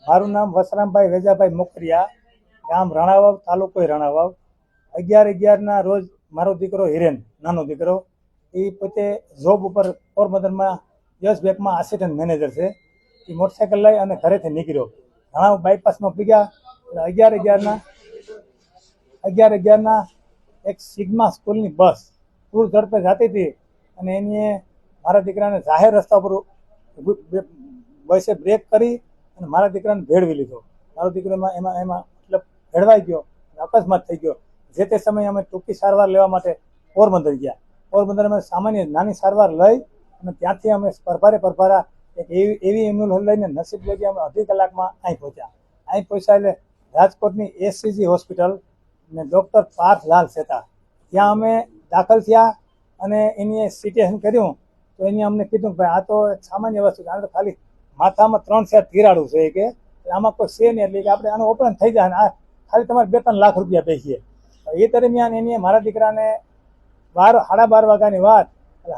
મારું નામ વસરામભાઈ વેજાભાઈ મોકરિયા, ગામ રાણાવાવ, તાલુકો રાણાવાવ। 11/11 રોજ મારો દીકરો હિરેન, નાનો દીકરો, એ પોતે જોબ ઉપર પોરબંદરમાં યસ બેંકમાં આસિસ્ટન્ટ મેનેજર છે। એ મોટરસાઇકલ લઈ અને ઘરેથી નીકળ્યો, રાણાવાવ બાયપાસમાં પીગ્યા। 11/11 એક સિગ્મા સ્કૂલની બસ પૂર ઝડપે જતી હતી અને એને મારા દીકરાને જાહેર રસ્તા પર બસે બ્રેક કરી અને મારા દીકરાને ભેળવી લીધો। મારો દીકરો એમાં મતલબ ભેળવાઈ ગયો, અકસ્માત થઈ ગયો। જે તે સમયે અમે ટૂંકી સારવાર લેવા માટે પોરબંદર ગયા। પોરબંદરમાં સામાન્ય નાની સારવાર લઈ અને ત્યાંથી અમે પરભારા એક એવી એમ્બ્યુલન્સ લઈને નસીબ લઈ અમે અડધી કલાકમાં અહીં પહોંચ્યા। અહીં પહોંચ્યા એટલે રાજકોટની એસસીજી હોસ્પિટલ ને ડૉક્ટર પાર્થલાલ સેતા, ત્યાં અમે દાખલ થયા અને એની સિટેશન કર્યું તો એને અમને કીધું કે ભાઈ આ તો સામાન્ય વસ્તુ છે, આ તો ખાલી માથામાં 3-4 તિરાડું છે કે આમાં કોઈ છે નહીં, એટલે કે આપણે આનું ઓપરેશન થઈ જાય, આ ખાલી તમારે 2-3 લાખ રૂપિયા પૈકીએ। એ દરમિયાન એને મારા દીકરાને 12-12 વાગ્યાની વાત,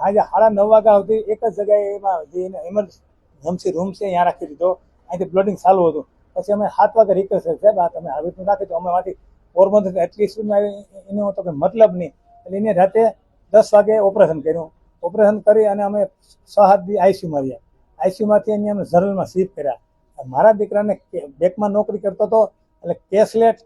આજે 9:30 વાગ્યા સુધી એક જ જગ્યાએ એમાં જે ઇમરજન્સી રૂમ છે ત્યાં રાખી દીધો। અહીંથી બ્લડિંગ ચાલુ હતું। પછી અમે 7 વાગે રિક્વેસ્ટ કરી, સાહેબ આ તમે આવી રીતનું રાખી દો, અમે માંથી પોરબંદર એટલી સ્પીડમાં આવી એનો તો કંઈ મતલબ નહીં। એટલે એને રાતે 10 વાગે ઓપરેશન કર્યું। ઓપરેશન કરી અને અમે 6-7 દી આઈસીયુમાં રહ્યા। આઈસીયુમાંથી એને અમે જનરલમાં શિફ્ટ કર્યા। મારા દીકરાને બેંકમાં નોકરી કરતો હતો એટલે કેશલેટ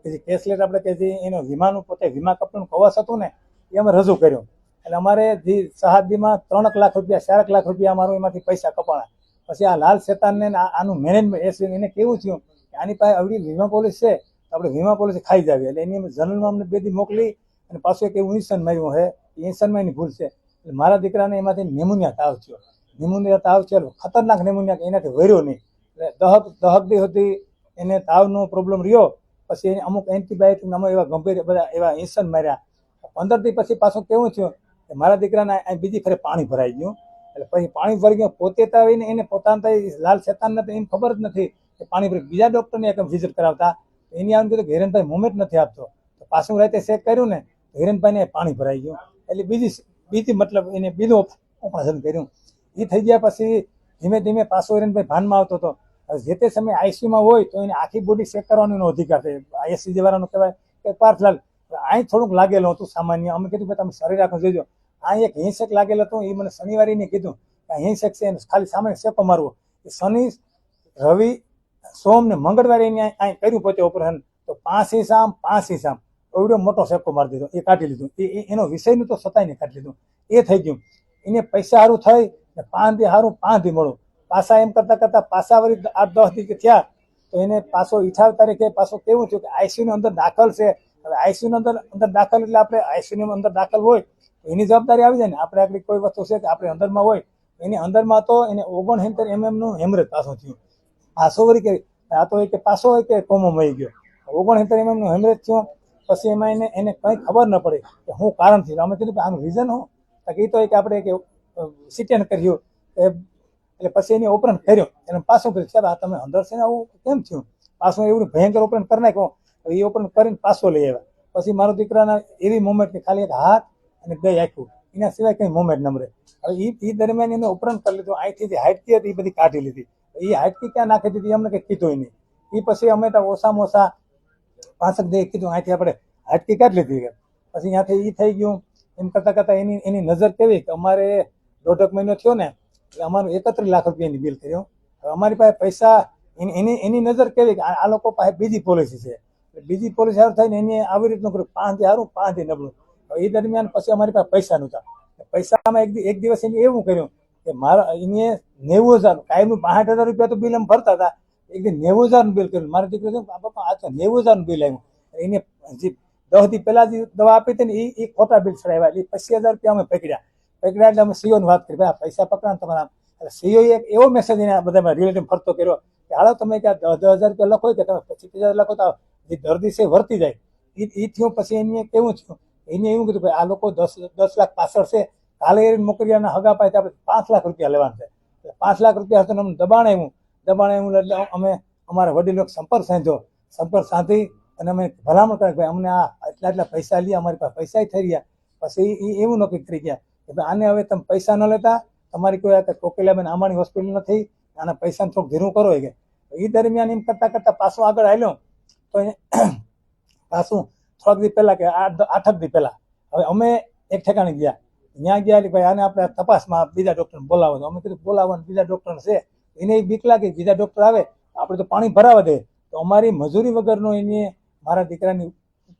આપણે કે જે એનો વીમાનું પોતે વીમા કંપનીનું કવચ હતું ને એ અમે રજૂ કર્યું। એટલે અમારે જે 6 દીમાં 3 લાખ રૂપિયા 4 લાખ રૂપિયા અમારું એમાંથી પૈસા કપાણા। પછી આ લાલ શેતાનને આનું મેનેજમેન્ટ એને કેવું થયું કે આની પાસે આવડી વીમા પોલિસી છે તો આપણે વીમા પોલિસી ખાઈ જાવી, એટલે એની જનરલમાં અમને 2 દી મોકલી અને પાછું એક એવું ઇન્સન માર્યું છે, ઇન્સનમાં એની ભૂલ છે। એટલે મારા દીકરાને એમાંથી નેમોનિયા તાવ થયો। નેમોનિયા તાવ થયો, ખતરનાક નેમોનિયા, એનાથી વર્યો નહીં, એટલે દહક દી સુધી એને તાવનો પ્રોબ્લેમ રહ્યો। પછી એને અમુક એન્ટીબાયોટિક અમે એવા ગંભીર બધા એવા ઇન્સન માર્યા। 15 દી પછી પાછું કેવું થયું કે મારા દીકરાને બીજી ફરે પાણી ભરાઈ ગયું। એટલે પછી પાણી ભરી ગયું, પોતે તો આવીને એને પોતાના લાલ શેતાનને તો એને ખબર જ નથી કે પાણી ભરી, બીજા ડૉક્ટરને એક વિઝિટ કરાવતા એની આમ કીધું કે હિરેનભાઈ મુવમેન્ટ નથી આપતો, તો પાછું રાતે ચેક કર્યું ને તો હિરેનભાઈને પાણી ભરાઈ ગયું। એટલે બીજી મતલબ એને બીજું ઓપરેશન કર્યું। એ થઈ ગયા પછી ધીમે ધીમે પાછો હિરેનભાઈ ભાનમાં આવતો હતો। જે તે સમયે આઈસીયુમાં હોય તો એને આખી બોડી ચેક કરવાનો એનો અધિકાર છે, આઈએસસીજી વાળાનો કહેવાય કે પાર્થલાલ અહીં થોડુંક લાગેલું હતું સામાન્ય। અમે કીધું કે તમે શરીર આખું જોઈજો, અહીં એક હિંસક લાગેલું હતું, એ મને શનિવારે એને કીધું કે હિંસક છે, ખાલી સામાન્ય શેકો મારવો। એ શનિ, રવિ, સોમ ને મંગળવારે એને અહીં કર્યું પોતે ઓપરેશન, તો 5 ઇંચ આમ 5 ઇંચ આમ એવડો મોટો શેકો મારી દીધો, એ કાઢી લીધું। એનો વિષયનું તો સતાઈને કાઢી લીધું, એ થઈ ગયું। એને પૈસા સારું થઈ ને 5 દી સારું 5 દી મળું, પાછા એમ કરતા પાછા વળી 8-10 દી થયા તો એને પાછો 28 તારીખે પાછો કેવું થયું કે આઈસીયુની અંદર દાખલ છે। હવે આઈસીયુની અંદર દાખલ એટલે આપણે આઈસીયુની અંદર દાખલ હોય તો એની જવાબદારી આવી જાય ને, આપણે આગળ કોઈ વસ્તુ છે કે આપણે અંદરમાં હોય, એની અંદરમાં તો એને 69 mm હેમરેજ પાછું થયું। પાછો વળી કે આ તો કે પાછો હોય કે કોમો મળી ગયો, 69 mm હેમરેજ થયું। પછી એમાં એને કંઈ ખબર ન પડી કે શું કારણ થયું। અમે કીધું કે આનું રીઝન શું, એ તો કે આપણે કે સિટેન કર્યું, એટલે પછી એની ઓપરેશન કર્યું, એને પાછું કર્યું, સાહેબ આ તમે અંદર છે ને આવું કેમ થયું, પાછું એવું ભયંકર ઓપરેશન કરી નાખ્યું। એ ઓપરેશન કરીને પાછો લઈ આવ્યા। પછી મારો દીકરાના એવી મુવમેન્ટ કે ખાલી એક હાથ અને 2 આંખું, એના સિવાય કંઈ મુવમેન્ટ ન મળે। હવે એ દરમિયાન એને ઓપરેશન કરી લીધું, અહીંથી જે હાઇટકી હતી એ બધી કાઢી લીધી। એ હાઇટકી ક્યાં નાખી દીધી અમને કંઈ કીધું નહીં। એ પછી અમે તો ઓછામાં ઓછા 5 દી કીધું અહીંથી આપણે હાઇટકી કાઢી લીધી। પછી ત્યાંથી એ થઈ ગયું। એમ કરતાં એની નજર કેવી કે અમારે 1.5 મહિનો થયો ને એટલે અમારું 31 લાખ રૂપિયાની બિલ કર્યું। હવે અમારી પાસે પૈસા, એની નજર કેવી કે આ લોકો પાસે બીજી પોલિસી છે, બીજી પોલિસી સારું થઈને એને આવી રીતનું કર્યું, 5 દી સારું 5 દી નબળું। એ દરમિયાન પછી અમારી પાસે પૈસા નહોતા। પૈસામાં એક દિવસ એને એવું કર્યું કે મારા એને 90,000 કાયમનું 65,000 રૂપિયા તો બિલ અમે ભરતા હતા, એક દી 90,000 નું બિલ કર્યું। મારા દીકરો બાપા આ તો 90,000 નું બિલ આવ્યું। એને જે 10 દી પહેલા જે દવા આપી હતી ને એ ખોટા બિલ ચડાવ્યા, એટલે 25,000 રૂપિયા અમે પકડ્યા। એટલે અમે સીઓની વાત કરી, ભાઈ આ પૈસા પકડા તમારા। એટલે સીઓ એક એવો મેસેજ એને બધા રિલેટિવ ફરતો કર્યો કે હાલો તમે કે 10,000 રૂપિયા લખો કે તમે 25,000 લખો તો જે દર્દી છે વર્તી જાય। એ થયું। પછી એને કેવું થયું, એને એવું કીધું ભાઈ આ લોકો 10 લાખ પાછળ છે, કાલે એ મોકરિયાના હગા પાસે આપણે 5 લાખ રૂપિયા લેવાના છે। એટલે 5 લાખ રૂપિયા હતું અમને દબાણ આવ્યું એટલે અમે અમારા વડીલો સંપર્ક સાધી અને અમે ભલામણ કરી ભાઈ અમને આ એટલા પૈસા લઈએ, અમારી પાસે પૈસા થઈ રહ્યા। પછી એ એવું નક્કી કરી ગયા કે ભાઈ આને હવે તમે પૈસા ન લેતા, તમારી કોઈ આ કોકિલાબેન આંબાણી હોસ્પિટલ નથી, આના પૈસાને થોડુંક ધીરું કરો કે એ દરમિયાન એમ કરતા કરતા પાછું આગળ હાલ્યો તો પાછું થોડાક દી પહેલા કે 8 દી પહેલા હવે અમે એક ઠેકાણે ગયા, ત્યાં ગયા એટલે ભાઈ આને આપણે તપાસમાં બીજા ડોક્ટરને બોલાવો. તો અમે કીધું બોલાવવાનું બીજા ડોક્ટર છે, એને બીક લાગે બીજા ડોક્ટર આવે આપણે તો પાણી ભરાવા દે. તો અમારી મજૂરી વગરનો એને મારા દીકરાની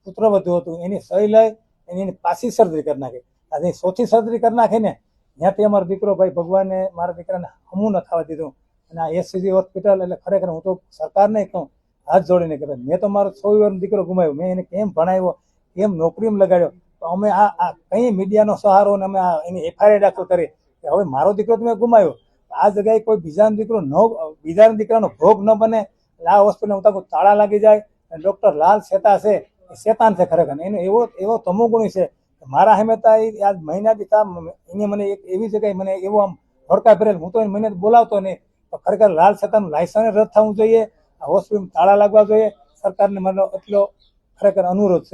પુત્રવધુ હતું એની સહી લઈ એની પાછી સર્જરી કરી નાખી. આજે ચોથી સર્જરી કરી નાખી ને ત્યાંથી અમારો દીકરો ભાઈ ભગવાને મારા દીકરાને હમું ન થવા દીધું. અને આ એસસીજી હોસ્પિટલ એટલે ખરેખર હું તો સરકારને કહું હાથ જોડીને કે મેં તો મારો 6 વર્ષનો દીકરો ગુમાવ્યો, મેં એને કેમ ભણાવ્યો, કેમ નોકરીમાં લગાડ્યો. તો અમે આ કઈ મીડિયાનો સહારો અને અમે એની એફઆઈઆર દાખલ કરી કે હવે મારો દીકરો તમે ગુમાવ્યો, આ જગ્યાએ કોઈ બીજાનો દીકરો બીજાના દીકરાનો ભોગ ન બને. આ હોસ્પિટલ હું તાળા લાગી જાય. ડોક્ટર લાલ શેતા છે એ શેતાન છે ખરેખર, એનો એવો તમોગુણી છે. મારા હમેતા આ મહિનાથી એને મને એક એવી જગ્યાએ મને એવો આમ ભડકા ભરેલ, હું તો એને મહિને બોલાવતો નહીં. તો ખરેખર લાલ શેતાનું લાયસન્સ રદ થવું જોઈએ, આ હોસ્પિટલ તાળા લાગવા જોઈએ. સરકારને મારો એટલો ખરેખર અનુરોધ છે.